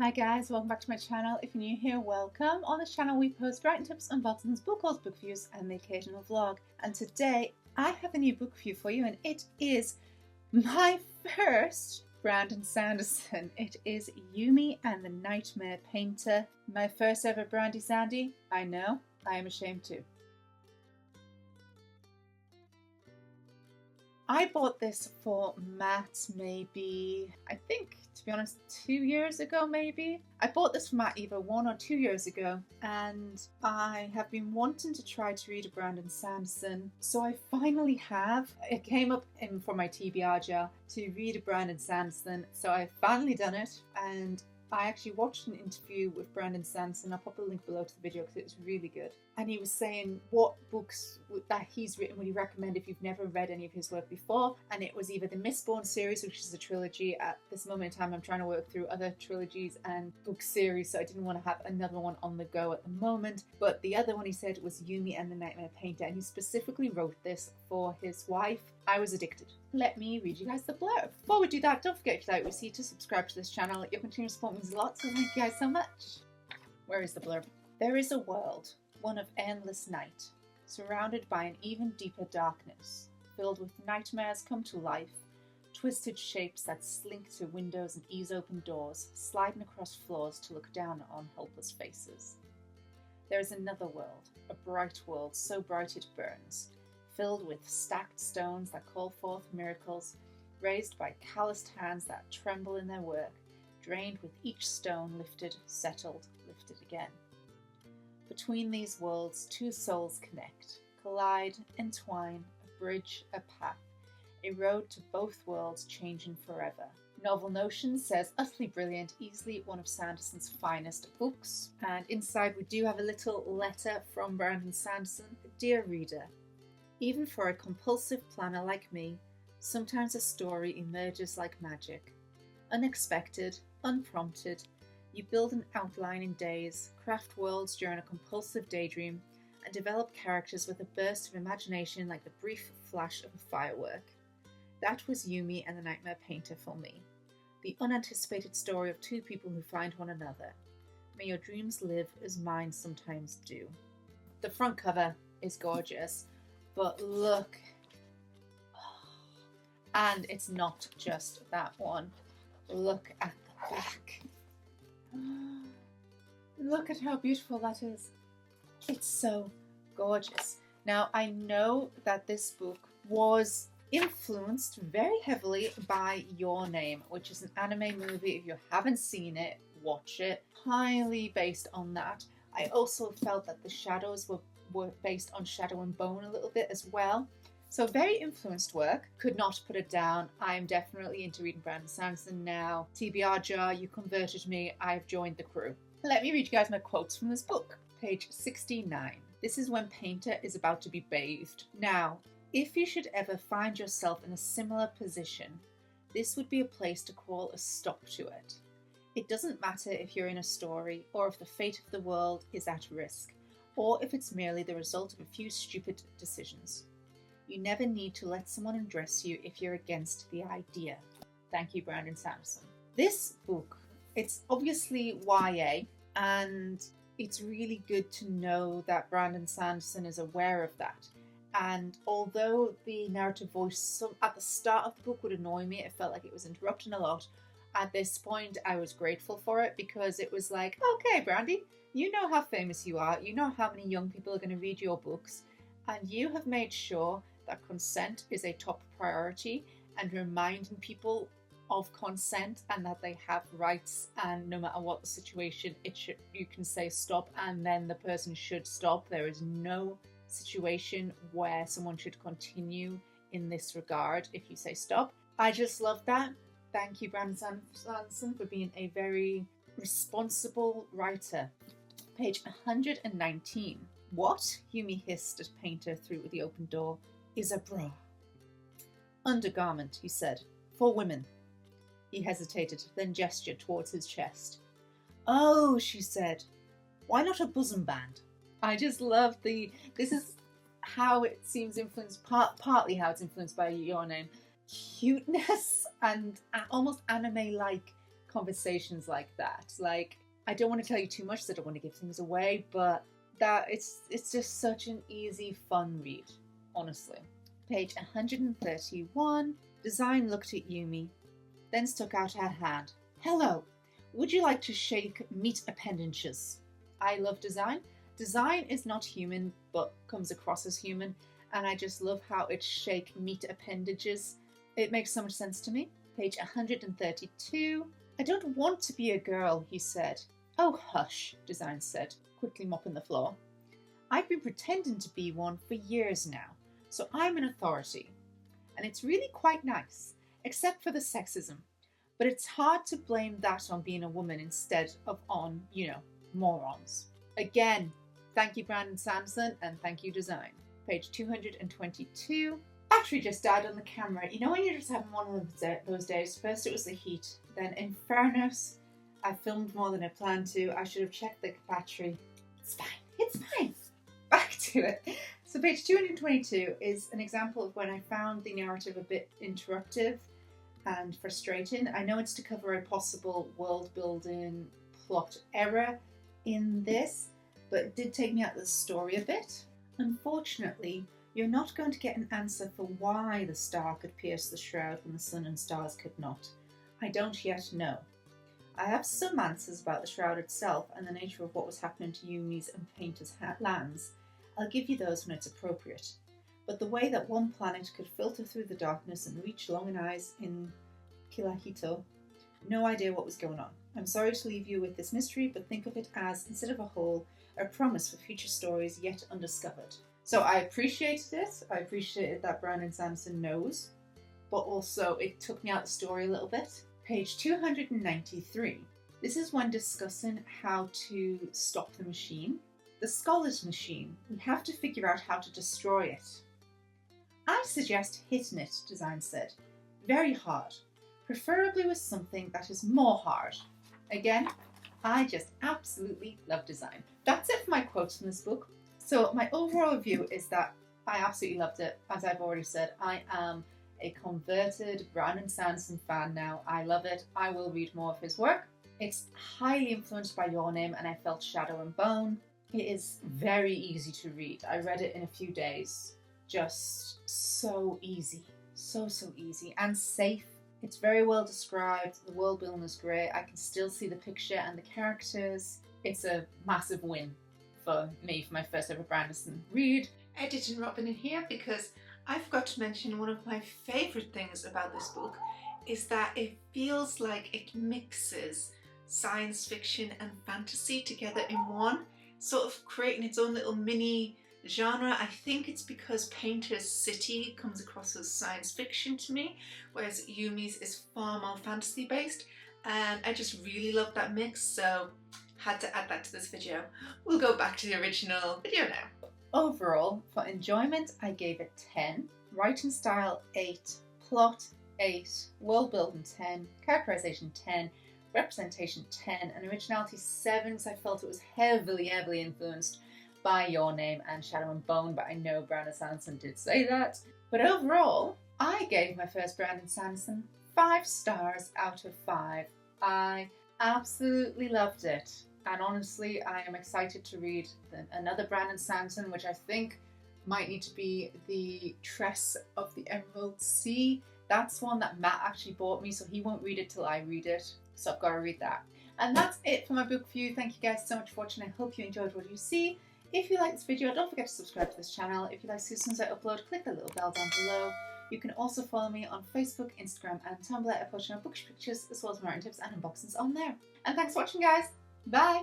Hi guys, welcome back to my channel. If you're new here, welcome. On this channel we post writing tips, unboxings, book hauls, book reviews and the occasional vlog. And today I have a new book review for you and it is my first Brandon Sanderson. It is Yumi and the Nightmare Painter. My first ever Brandy Sandy. I know, I am ashamed too. I bought this for Matt maybe, I think, to be honest, 2 years ago maybe. I bought this for Matt either 1 or 2 years ago, and I have been wanting to try to read a Brandon Sanderson, so I finally have. It came up for my TBR jar to read a Brandon Sanderson, so I've finally done it, and I actually watched an interview with Brandon Sanderson. I'll pop a link below to the video because it was really good. And he was saying what books that he's written would he recommend if you've never read any of his work before. And it was either the Mistborn series, which is a trilogy. At this moment in time, I'm trying to work through other trilogies and book series, so I didn't want to have another one on the go at the moment. But the other one he said was Yumi and the Nightmare Painter, and he specifically wrote this for his wife. I was addicted. Let me read you guys the blurb. Before we do that, don't forget if you like what you see to subscribe to this channel. Your continued support means a lot, so thank you guys so much. Where is the blurb? There is a world, one of endless night, surrounded by an even deeper darkness, filled with nightmares come to life, twisted shapes that slink to windows and ease open doors, sliding across floors to look down on helpless faces. There is another world, a bright world so bright it burns, filled with stacked stones that call forth miracles, raised by calloused hands that tremble in their work, drained with each stone lifted, settled, lifted again. Between these worlds, two souls connect, collide, entwine, a bridge, a path, a road to both worlds changing forever. Novel Notions says utterly brilliant, easily one of Sanderson's finest books. And inside we do have a little letter from Brandon Sanderson. Dear reader, even for a compulsive planner like me, sometimes a story emerges like magic. Unexpected, unprompted, you build an outline in days, craft worlds during a compulsive daydream, and develop characters with a burst of imagination like the brief flash of a firework. That was Yumi and the Nightmare Painter for me. The unanticipated story of two people who find one another. May your dreams live as mine sometimes do. The front cover is gorgeous. But look, and it's not just that one. Look at the back. Look at how beautiful that is. It's so gorgeous. Now, I know that this book was influenced very heavily by Your Name, which is an anime movie. If you haven't seen it, watch it. Highly based on that. I also felt that the shadows were based on Shadow and Bone a little bit as well. So very influenced work. Could not put it down. I am definitely into reading Brandon Sanderson now. TBR jar, you converted me. I've joined the crew. Let me read you guys my quotes from this book. Page 69. This is when Painter is about to be bathed. Now, if you should ever find yourself in a similar position, this would be a place to call a stop to it. It doesn't matter if you're in a story or if the fate of the world is at risk, or if it's merely the result of a few stupid decisions. You never need to let someone undress you if you're against the idea. Thank you, Brandon Sanderson. This book, it's obviously YA, and it's really good to know that Brandon Sanderson is aware of that. And although the narrative voice at the start of the book would annoy me, it felt like it was interrupting a lot. At this point, I was grateful for it because it was like, okay, Brandy, you know how famous you are, you know how many young people are going to read your books, and you have made sure that consent is a top priority and reminding people of consent and that they have rights, and no matter what the situation, you can say stop and then the person should stop. There is no situation where someone should continue in this regard if you say stop. I just love that. Thank you, Brandon Sanderson, for being a very responsible writer. Page 119. What? Yumi hissed at Painter through the open door. Is a bra. Undergarment, he said. For women. He hesitated, then gestured towards his chest. Oh, she said. Why not a bosom band? I just love this is how it seems influenced, partly how it's influenced by Your Name. Cuteness and almost anime-like conversations like that. Like, I don't want to tell you too much because I don't want to give things away, but that it's just such an easy, fun read, honestly. Page 131. Design looked at Yumi, then stuck out her hand. Hello, would you like to shake meat appendages? I love Design. Design is not human, but comes across as human, and I just love how it's shake meat appendages. It makes so much sense to me. Page 132. I don't want to be a girl, he said. Oh, hush, Design said, quickly mopping the floor. I've been pretending to be one for years now, so I'm an authority. And it's really quite nice, except for the sexism. But it's hard to blame that on being a woman instead of on, morons. Again, thank you, Brandon Sanderson, and thank you, Design. Page 222. Battery just died on the camera. You know when you're just having one of those days? First it was the heat, then in fairness, I filmed more than I planned to. I should have checked the battery. It's fine. It's fine. Back to it. So page 222 is an example of when I found the narrative a bit interruptive and frustrating. I know it's to cover a possible world-building plot error in this, but it did take me out of the story a bit. Unfortunately, you're not going to get an answer for why the star could pierce the shroud when the sun and stars could not. I don't yet know. I have some answers about the shroud itself and the nature of what was happening to Yumi's and Painter's lands. I'll give you those when it's appropriate. But the way that one planet could filter through the darkness and reach Longini's in Kilahito, no idea what was going on. I'm sorry to leave you with this mystery, but think of it as, instead of a whole, a promise for future stories yet undiscovered. So I appreciated it. I appreciated that Brandon Sanderson knows, but also it took me out the story a little bit. Page 293. This is when discussing how to stop the machine. The Scholar's machine. We have to figure out how to destroy it. I suggest hitting it, Design said. Very hard. Preferably with something that is more hard. Again, I just absolutely love Design. That's it for my quotes from this book. So my overall review is that I absolutely loved it. As I've already said, I am a converted Brandon Sanderson fan now. I love it. I will read more of his work. It's highly influenced by Your Name, and I felt Shadow and Bone. It is very easy to read. I read it in a few days. Just so easy. So easy. And safe. It's very well described. The world building is great. I can still see the picture and the characters. It's a massive win for me for my first ever Brandon read. Editing Robin in here because I forgot to mention one of my favourite things about this book is that it feels like it mixes science fiction and fantasy together in one, sort of creating its own little mini genre. I think it's because Painter's city comes across as science fiction to me, whereas Yumi's is far more fantasy based, and I just really love that mix, so had to add that to this video. We'll go back to the original video now. Overall, for enjoyment, I gave it 10. Writing style, 8. Plot, 8. World building, 10. Characterization, 10. Representation, 10. And originality, 7, because I felt it was heavily influenced by Your Name and Shadow and Bone, but I know Brandon Sanderson did say that. But overall, I gave my first Brandon Sanderson 5 stars out of 5. I absolutely loved it. And honestly, I am excited to read another Brandon Sanderson, which I think might need to be The Tress of the Emerald Sea. That's one that Matt actually bought me, so he won't read it till I read it. So I've got to read that. And that's it for my book review. Thank you guys so much for watching. I hope you enjoyed what you see. If you like this video, don't forget to subscribe to this channel. If you like to see as soon as I upload, click the little bell down below. You can also follow me on Facebook, Instagram, and Tumblr. I post my bookish pictures as well as my writing tips and unboxings on there. And thanks for watching, guys. Bye!